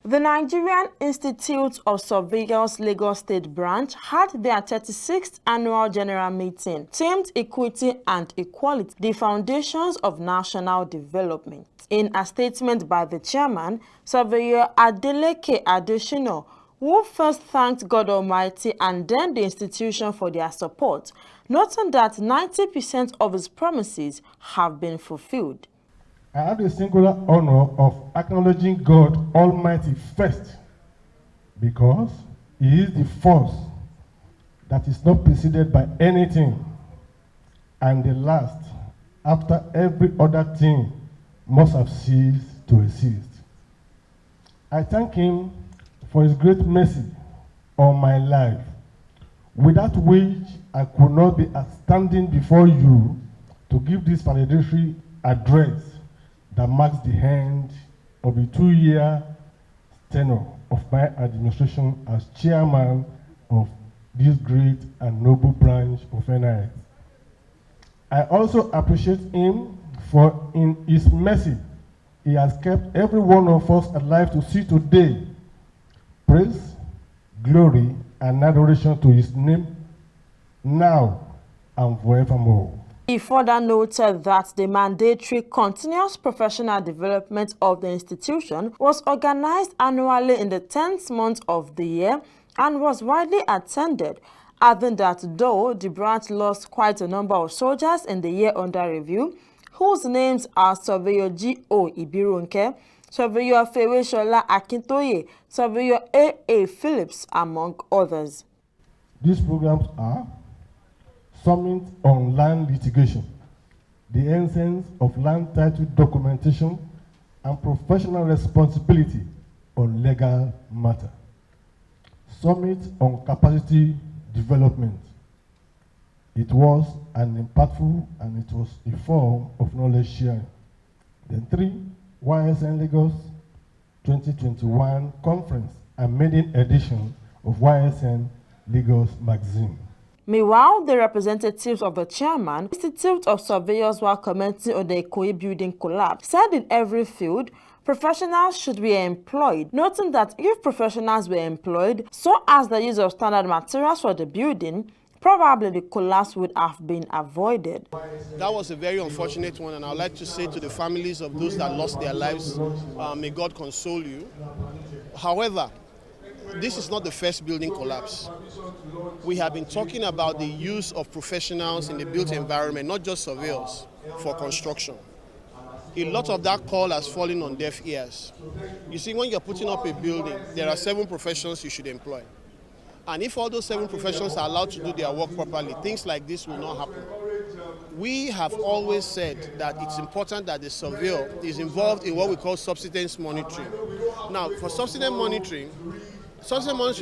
The Nigerian Institute of Surveyors Lagos State Branch had their 36th annual general meeting, themed Equity and Equality, the Foundations of National Development. In a statement by the chairman, Surveyor Adeleke Adesina, who first thanked God Almighty and then the institution for their support, noting that 90% of his promises have been fulfilled. I have the singular honor of acknowledging God Almighty first, because He is the force that is not preceded by anything, and the last, after every other thing, must have ceased to exist. I thank Him for His great mercy on my life, without which I could not be standing before you to give this valedictory address that marks the end of a 2-year tenure of my administration as chairman of this great and noble branch of NIS. I also appreciate him for in his mercy, he has kept every one of us alive to see today. Praise, glory, and adoration to his name now and forevermore. He further noted that the mandatory continuous professional development of the institution was organized annually in the 10th month of the year and was widely attended, adding that though the branch lost quite a number of soldiers in the year under review, whose names are Surveyor G.O. Ibirunke, Surveyor Feweshola Akintoye, Surveyor A.A. Phillips, among others. These programs are Summit on Land Litigation, the essence of land title documentation and professional responsibility on legal matter. Summit on Capacity Development. It was an impactful and it was a form of knowledge sharing. Then 3, YSN Lagos 2021 Conference, a maiden edition of YSN Lagos magazine. Meanwhile, the representatives of the chairman, Institute of Surveyors, while commenting on the Ikoyi building collapse, said in every field, professionals should be employed, noting that if professionals were employed, so as the use of standard materials for the building, probably the collapse would have been avoided. That was a very unfortunate one, and I would like to say to the families of those that lost their lives, may God console you. However, this is not the first building collapse. We have been talking about the use of professionals in the built environment, not just surveyors, for construction. A lot of that call has fallen on deaf ears. You see, when you're putting up a building, there are 7 professions you should employ. And if all those 7 professions are allowed to do their work properly, things like this will not happen. We have always said that it's important that the surveyor is involved in what we call subsidence monitoring. Now, for subsidence monitoring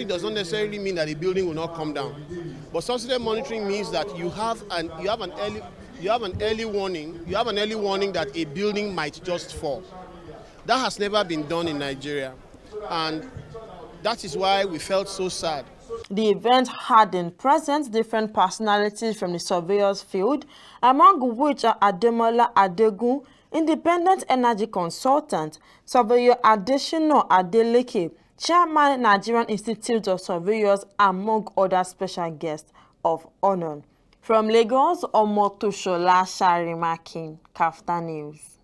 does not necessarily mean that the building will not come down. But subsidence monitoring means that you have an early warning that a building might just fall. That has never been done in Nigeria, and that is why we felt so sad. The event had in presence different personalities from the surveyors field, among which are Ademola Adegun, independent energy consultant, Surveyor Adesina Adeleke, Chairman Nigerian Institute of Surveyors, among other special guests of honor. From Lagos, Omotoshola Sharimakin, KAFTAN News.